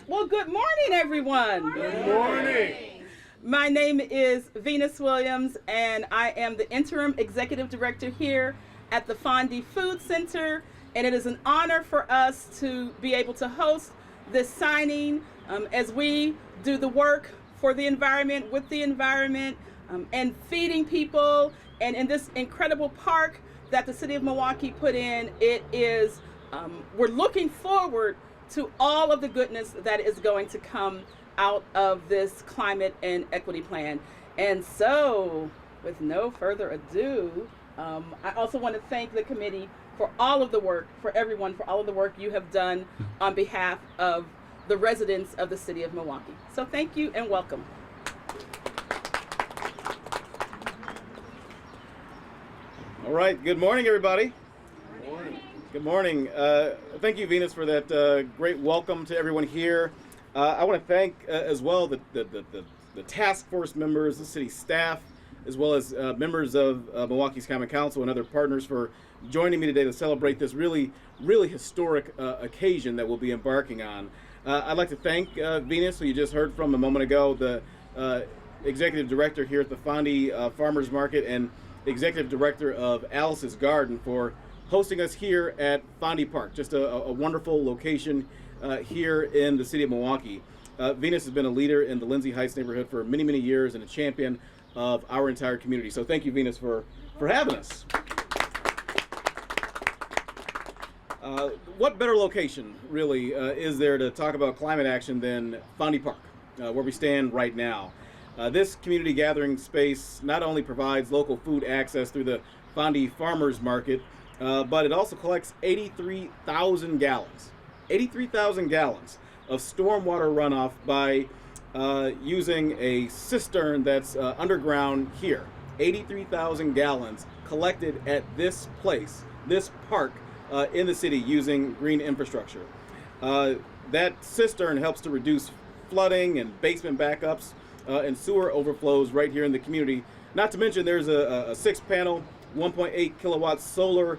Well, good morning, everyone. Good morning. My name is Venus Williams, and I am the Interim Executive Director here at the Fondy Food Center, and it is an honor for us to be able to host this signing as we do the work for the environment, with the environment, and feeding people. And in this incredible park that the City of Milwaukee put in, it is, we're looking forward to all of the goodness that is going to come out of this climate and equity plan. And so, with no further ado, I also want to thank the committee for all of the work, for everyone, for all of the work you have done on behalf of the residents of the City of Milwaukee. So thank you and welcome. All right, good morning, everybody. Good morning. Good morning. Thank you, Venus, for that great welcome to everyone here. I want to thank as well the task force members, the city staff, as well as members of Milwaukee's Common Council and other partners for joining me today to celebrate this really historic occasion that we'll be embarking on. I'd like to thank Venus, who you just heard from a moment ago, the executive director here at the Fondy Farmers Market and executive director of Alice's Garden, for hosting us here at Fondy Park. Just a wonderful location here in the city of Milwaukee. Venus has been a leader in the Lindsay Heights neighborhood for many years and a champion of our entire community. So thank you, Venus, for having us. What better location, really, is there to talk about climate action than Fondy Park, where we stand right now? This community gathering space not only provides local food access through the Fondy Farmers Market, but it also collects 83,000 gallons of stormwater runoff by using a cistern that's underground here. 83,000 gallons collected at this place, this park in the city, using green infrastructure. That cistern helps to reduce flooding and basement backups and sewer overflows right here in the community. Not to mention there's a 6-panel, 1.8 kilowatt solar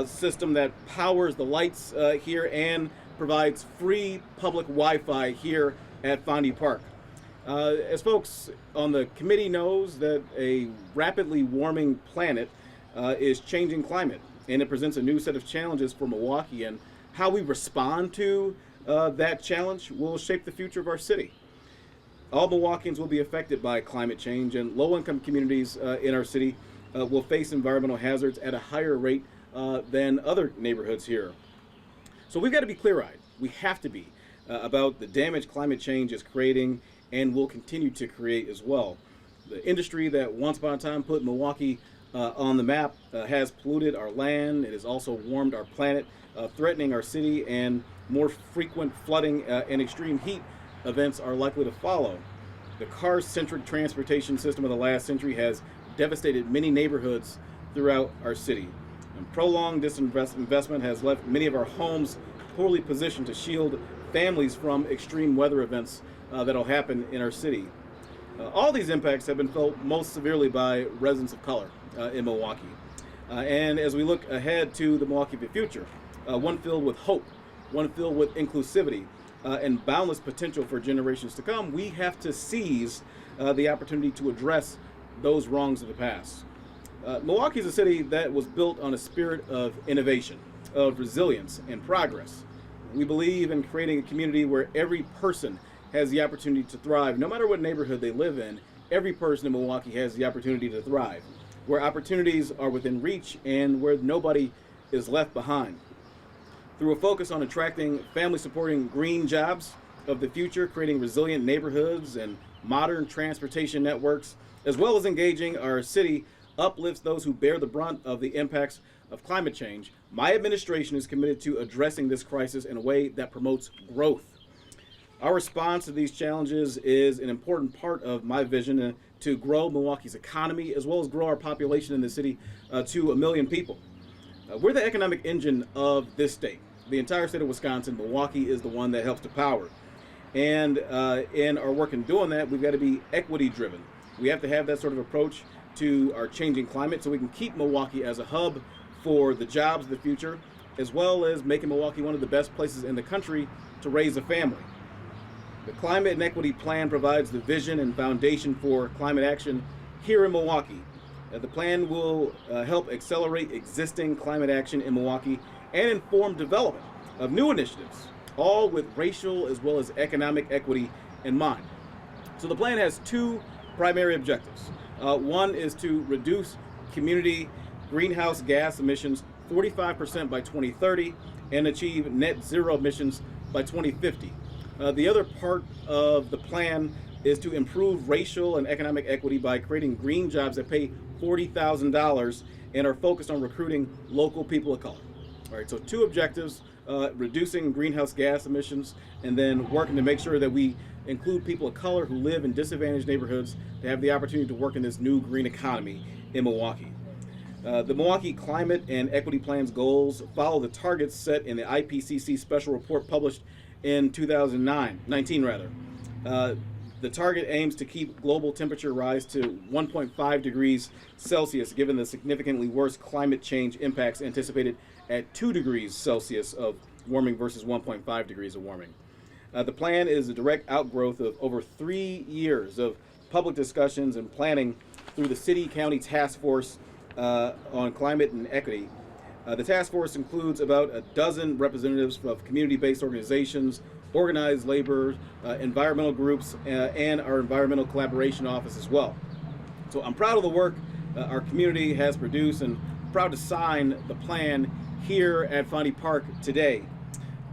system that powers the lights here and provides free public Wi-Fi here at Fondy Park. As folks on the committee knows, that a rapidly warming planet is changing climate, and it presents a new set of challenges for Milwaukee, and how we respond to that challenge will shape the future of our city. All Milwaukeeans will be affected by climate change, and low-income communities in our city will face environmental hazards at a higher rate than other neighborhoods here. So we've got to be clear-eyed. We have to be about the damage climate change is creating and will continue to create as well. The industry that once upon a time put Milwaukee on the map has polluted our land. It has also warmed our planet, threatening our city, and more frequent flooding and extreme heat events are likely to follow. The car-centric transportation system of the last century has devastated many neighborhoods throughout our city. And prolonged disinvestment has left many of our homes poorly positioned to shield families from extreme weather events that'll happen in our city. All these impacts have been felt most severely by residents of color in Milwaukee. And as we look ahead to the Milwaukee of the future, one filled with hope, one filled with inclusivity, and boundless potential for generations to come, we have to seize the opportunity to address those wrongs of the past. Milwaukee is a city that was built on a spirit of innovation, of resilience and progress. We believe in creating a community where every person has the opportunity to thrive. No matter what neighborhood they live in, every person in Milwaukee has the opportunity to thrive, where opportunities are within reach and where nobody is left behind. Through a focus on attracting family-supporting green jobs of the future, creating resilient neighborhoods and modern transportation networks, as well as engaging our city uplifts those who bear the brunt of the impacts of climate change, my administration is committed to addressing this crisis in a way that promotes growth. Our response to these challenges is an important part of my vision to grow Milwaukee's economy, as well as grow our population in the city to 1 million people. We're the economic engine of this state. The entire state of Wisconsin, Milwaukee is the one that helps to power. And in our work in doing that, we've got to be equity driven. We have to have that sort of approach to our changing climate so we can keep Milwaukee as a hub for the jobs of the future, as well as making Milwaukee one of the best places in the country to raise a family. The Climate and Equity Plan provides the vision and foundation for climate action here in Milwaukee. The plan will help accelerate existing climate action in Milwaukee and inform development of new initiatives, all with racial as well as economic equity in mind. So the plan has two primary objectives. One is to reduce community greenhouse gas emissions 45% by 2030 and achieve net zero emissions by 2050. The other part of the plan is to improve racial and economic equity by creating green jobs that pay $40,000 and are focused on recruiting local people of color. All right, so two objectives, reducing greenhouse gas emissions and then working to make sure that we include people of color who live in disadvantaged neighborhoods to have the opportunity to work in this new green economy in Milwaukee. The Milwaukee Climate and Equity Plan's goals follow the targets set in the IPCC special report published in 2019. The target aims to keep global temperature rise to 1.5 degrees Celsius, given the significantly worse climate change impacts anticipated at 2 degrees Celsius of warming versus 1.5 degrees of warming. The plan is a direct outgrowth of over 3 years of public discussions and planning through the City-County Task Force on Climate and Equity. The task force includes about a dozen representatives of community-based organizations, organized labor, environmental groups, and our environmental collaboration office as well. So I'm proud of the work our community has produced and proud to sign the plan here at Fondy Park today.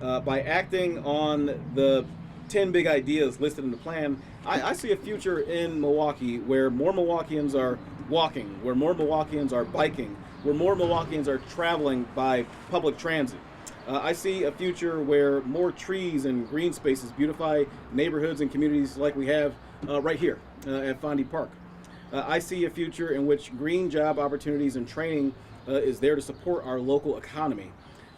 By acting on the 10 big ideas listed in the plan, I see a future in Milwaukee where more Milwaukeeans are walking, where more Milwaukeeans are biking, where more Milwaukeeans are traveling by public transit. I see a future where more trees and green spaces beautify neighborhoods and communities like we have right here at Fondy Park. I see a future in which green job opportunities and training is there to support our local economy.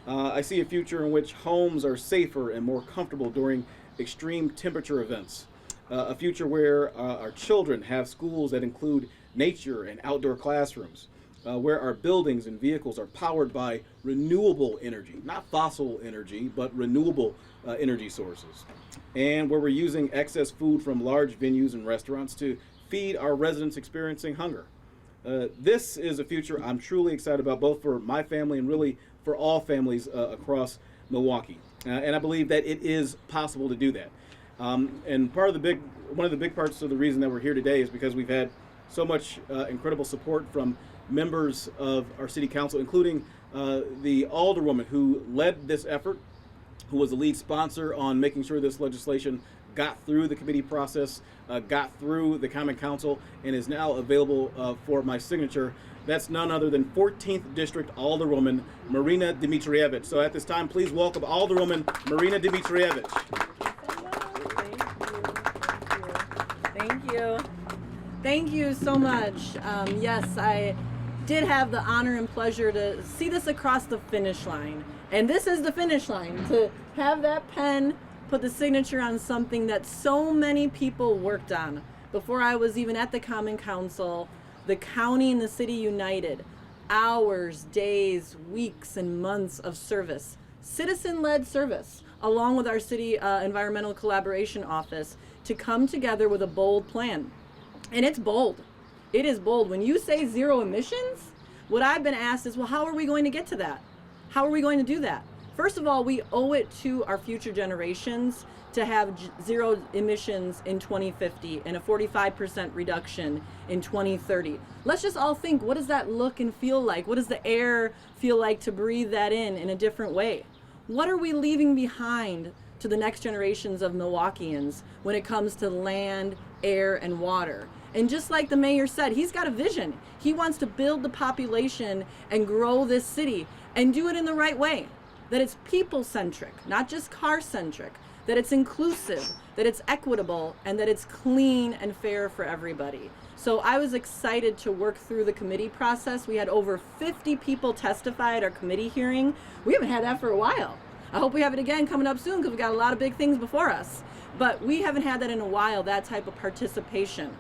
I see a future in which homes are safer and more comfortable during extreme temperature events. A future where our children have schools that include nature and outdoor classrooms. Where our buildings and vehicles are powered by renewable energy, not fossil energy, but renewable energy sources. And where we're using excess food from large venues and restaurants to feed our residents experiencing hunger. This is a future I'm truly excited about, both for my family and really for all families across Milwaukee. And I believe that it is possible to do that. And one of the big parts of the reason that we're here today is because we've had so much incredible support from members of our city council, including the Alderwoman who led this effort, who was the lead sponsor on making sure this legislation got through the committee process, got through the Common Council, and is now available for my signature. That's none other than 14th District Alderwoman Marina Dimitrijevic. So at this time, please welcome Alderwoman Marina Dimitrijevic. Thank you. Thank you so much. Yes, I did have the honor and pleasure to see this across the finish line. And this is the finish line, to have that pen put the signature on something that so many people worked on. Before I was even at the Common Council, the county and the city united. Hours, days, weeks, and months of service. Citizen-led service, along with our city environmental collaboration office, to come together with a bold plan. And it's bold. It is bold. When you say zero emissions, what I've been asked is, well, how are we going to get to that? How are we going to do that? First of all, we owe it to our future generations to have zero emissions in 2050 and a 45% reduction in 2030. Let's just all think, what does that look and feel like? What does the air feel like to breathe that in a different way? What are we leaving behind to the next generations of Milwaukeeans when it comes to land, air, and water? And just like the mayor said, he's got a vision. He wants to build the population and grow this city and do it in the right way. That it's people-centric, not just car-centric. That it's inclusive, that it's equitable, and that it's clean and fair for everybody. So I was excited to work through the committee process. We had over 50 people testify at our committee hearing. We haven't had that for a while. I hope we have it again coming up soon because we got a lot of big things before us. But we haven't had that in a while, that type of participation.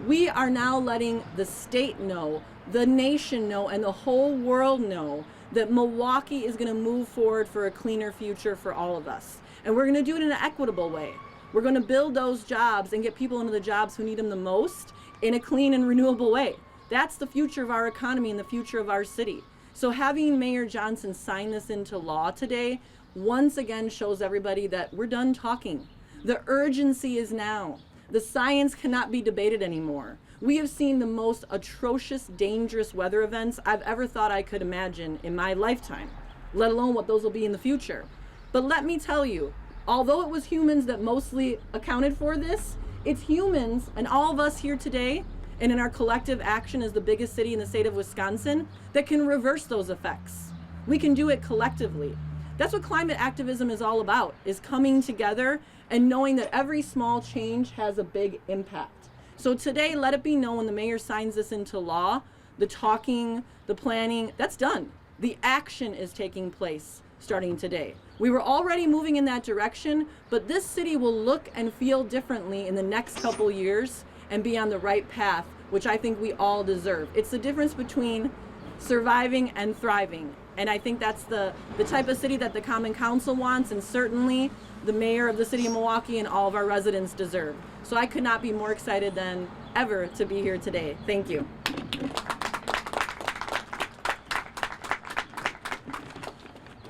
We are now letting the state know, the nation know, and the whole world know that Milwaukee is going to move forward for a cleaner future for all of us. And we're going to do it in an equitable way. We're going to build those jobs and get people into the jobs who need them the most in a clean and renewable way. That's the future of our economy and the future of our city. So having Mayor Johnson sign this into law today once again shows everybody that we're done talking. The urgency is now. The science cannot be debated anymore. We have seen the most atrocious, dangerous weather events I've ever thought I could imagine in my lifetime, let alone what those will be in the future. But let me tell you, although it was humans that mostly accounted for this, it's humans and all of us here today and in our collective action as the biggest city in the state of Wisconsin that can reverse those effects. We can do it collectively. That's what climate activism is all about, is coming together and knowing that every small change has a big impact. So today, let it be known when the mayor signs this into law, the talking, the planning, that's done. The action is taking place starting today. We were already moving in that direction, but this city will look and feel differently in the next couple years and be on the right path, which I think we all deserve. It's the difference between surviving and thriving. And I think that's the type of city that the Common Council wants, and certainly the mayor of the city of Milwaukee and all of our residents deserve. So I could not be more excited than ever to be here today. Thank you.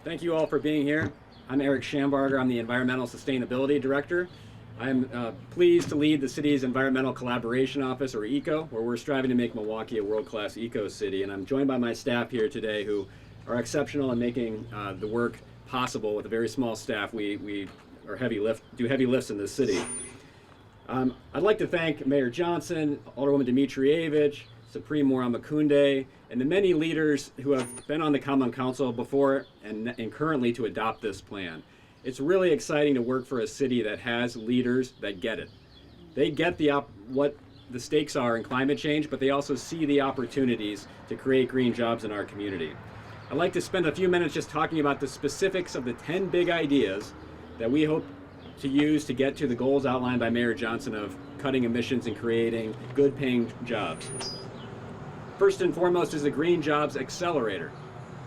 Thank you all for being here. I'm Eric Schambarger. I'm the Environmental Sustainability Director. I'm pleased to lead the city's Environmental Collaboration Office, or ECO, where we're striving to make Milwaukee a world-class eco-city. And I'm joined by my staff here today who are exceptional in making the work possible with a very small staff. We are do heavy lifts in this city. I'd like to thank Mayor Johnson, Alderwoman Dimitrijevic, Supreme Moran-Makunde, and the many leaders who have been on the Common Council before and currently to adopt this plan. It's really exciting to work for a city that has leaders that get it. They get what the stakes are in climate change, but they also see the opportunities to create green jobs in our community. I'd like to spend a few minutes just talking about the specifics of the 10 big ideas that we hope to use to get to the goals outlined by Mayor Johnson of cutting emissions and creating good paying jobs. First and foremost is the Green Jobs Accelerator.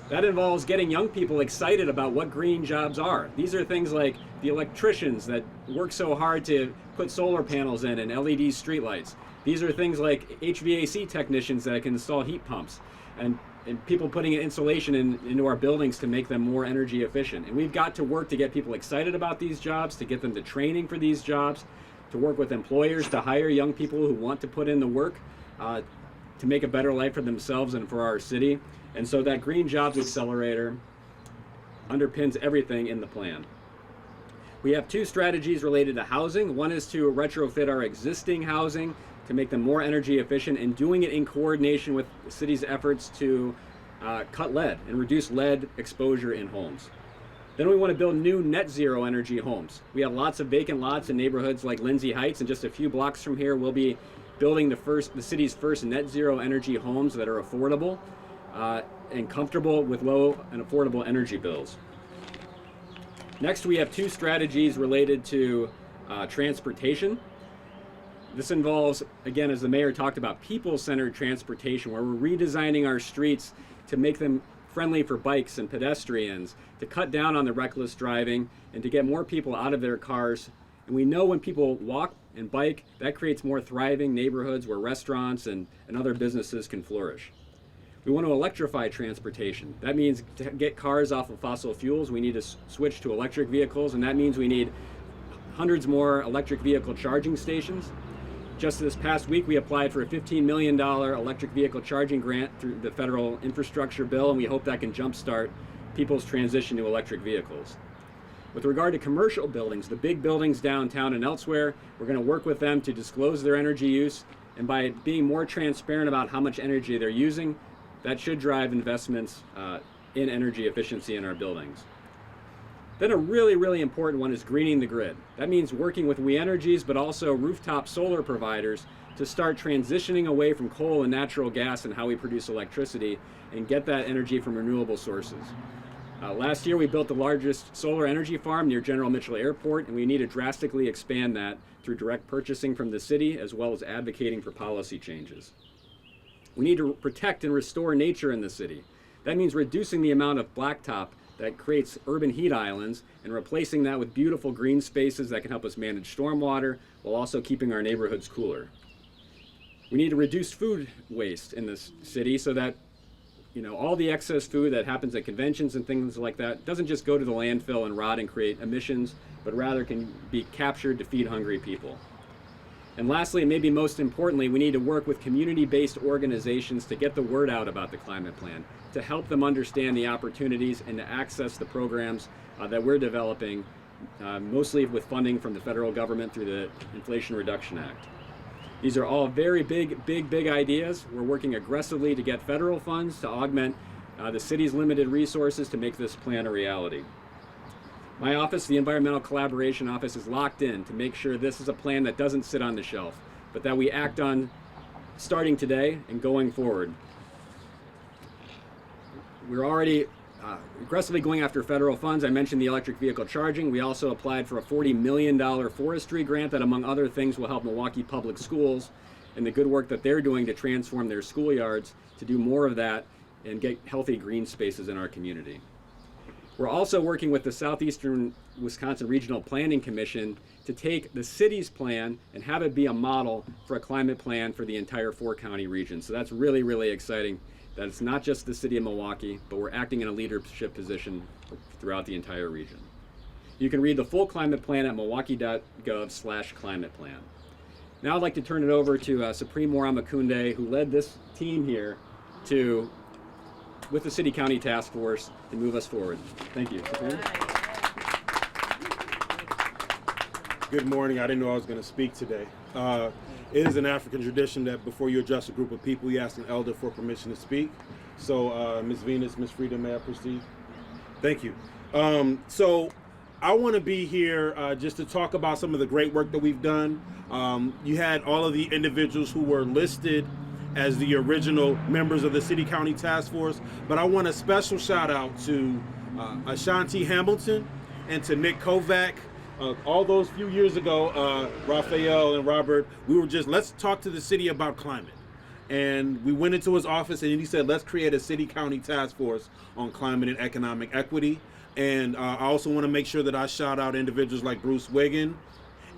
That involves getting young people excited about what green jobs are. These are things like the electricians that work so hard to put solar panels in and LED streetlights. These are things like HVAC technicians that can install heat pumps, and people putting insulation into our buildings to make them more energy efficient. And we've got to work to get people excited about these jobs, to get them the training for these jobs, to work with employers to hire young people who want to put in the work to make a better life for themselves and for our city. And so that Green Jobs Accelerator underpins everything in the plan. We have two strategies related to housing. One is to retrofit our existing housing to make them more energy efficient, and doing it in coordination with the city's efforts to cut lead and reduce lead exposure in homes. Then we want to build new net zero energy homes. We have lots of vacant lots in neighborhoods like Lindsay Heights, and just a few blocks from here we'll be building the city's first net zero energy homes that are affordable and comfortable with low and affordable energy bills. Next, we have two strategies related to transportation. This involves, again, as the mayor talked about, people-centered transportation, where we're redesigning our streets to make them friendly for bikes and pedestrians, to cut down on the reckless driving, and to get more people out of their cars. And we know when people walk and bike, that creates more thriving neighborhoods where restaurants and other businesses can flourish. We want to electrify transportation. That means to get cars off of fossil fuels, we need to switch to electric vehicles, and that means we need hundreds more electric vehicle charging stations. Just this past week, we applied for a $15 million electric vehicle charging grant through the federal infrastructure bill, and we hope that can jumpstart people's transition to electric vehicles. With regard to commercial buildings, the big buildings downtown and elsewhere, we're going to work with them to disclose their energy use, and by being more transparent about how much energy they're using, that should drive investments in energy efficiency in our buildings. Then a really, really important one is greening the grid. That means working with We Energies, but also rooftop solar providers to start transitioning away from coal and natural gas and how we produce electricity and get that energy from renewable sources. Last year, we built the largest solar energy farm near General Mitchell Airport, and we need to drastically expand that through direct purchasing from the city, as well as advocating for policy changes. We need to protect and restore nature in the city. That means reducing the amount of blacktop that creates urban heat islands and replacing that with beautiful green spaces that can help us manage stormwater while also keeping our neighborhoods cooler. We need to reduce food waste in this city so that all the excess food that happens at conventions and things like that doesn't just go to the landfill and rot and create emissions, but rather can be captured to feed hungry people. And lastly, and maybe most importantly, we need to work with community-based organizations to get the word out about the climate plan, to help them understand the opportunities and to access the programs that we're developing, mostly with funding from the federal government through the Inflation Reduction Act. These are all very big ideas. We're working aggressively to get federal funds to augment the city's limited resources to make this plan a reality. My office, the Environmental Collaboration Office, is locked in to make sure this is a plan that doesn't sit on the shelf, but that we act on starting today and going forward. We're already aggressively going after federal funds. I mentioned the electric vehicle charging. We also applied for a $40 million forestry grant that, among other things, will help Milwaukee Public Schools and the good work that they're doing to transform their schoolyards to do more of that and get healthy green spaces in our community. We're also working with the Southeastern Wisconsin Regional Planning Commission to take the city's plan and have it be a model for a climate plan for the entire 4-county region. So that's really exciting, that it's not just the city of Milwaukee, but we're acting in a leadership position throughout the entire region. You can read the full climate plan at milwaukee.gov/climateplan. Now I'd like to turn it over to Supreme Mayor Makunde, who led this team here with the City County Task Force to move us forward. Thank you. Supreme. Good morning. I didn't know I was going to speak today. It is an African tradition that before you address a group of people, you ask an elder for permission to speak. So, Ms. Venus, Ms. Frida, may I proceed? Thank you. So, I want to be here just to talk about some of the great work that we've done. You had all of the individuals who were listed as the original members of the City County Task Force, but I want a special shout out to Ashanti Hamilton and to Nick Kovac. All those few years ago, Raphael and Robert, we were just, let's talk to the city about climate. And we went into his office and he said, let's create a City County Task Force on climate and economic equity. And I also want to make sure that I shout out individuals like Bruce Wiggin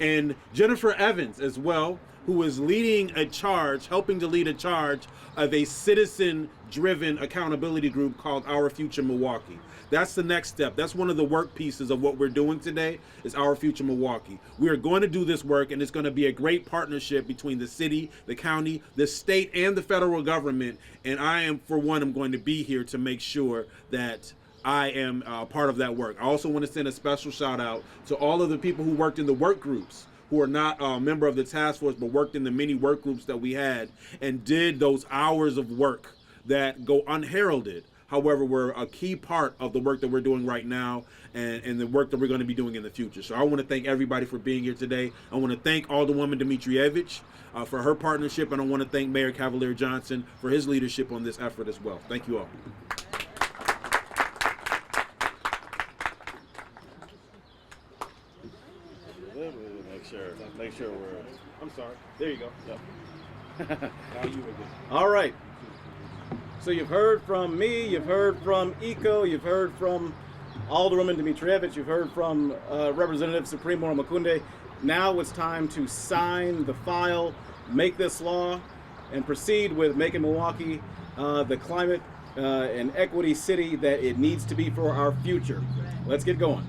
and Jennifer Evans as well, who is leading a charge, helping to lead a charge of a citizen-driven accountability group called Our Future Milwaukee. That's the next step. That's one of the work pieces of what we're doing today is Our Future Milwaukee. We are going to do this work, and it's going to be a great partnership between the city, the county, the state, and the federal government. And I am, for one, I'm going to be here to make sure that I am part of that work. I also want to send a special shout out to all of the people who worked in the work groups, who are not a member of the task force, but worked in the many work groups that we had and did those hours of work that go unheralded. However, we're a key part of the work that we're doing right now and the work that we're going to be doing in the future. So I want to thank everybody for being here today. I want to thank Alderwoman Dimitrijevic for her partnership, and I want to thank Mayor Cavalier Johnson for his leadership on this effort as well. Thank you all. Make sure we're. I'm sorry. There you go. Yep. Now you again. All right. So you've heard from me, you've heard from ECO, you've heard from Alderwoman Dimitrijevic, you've heard from Representative Supreme Mayor Makunde. Now it's time to sign the file, make this law, and proceed with making Milwaukee the climate and equity city that it needs to be for our future. Let's get going.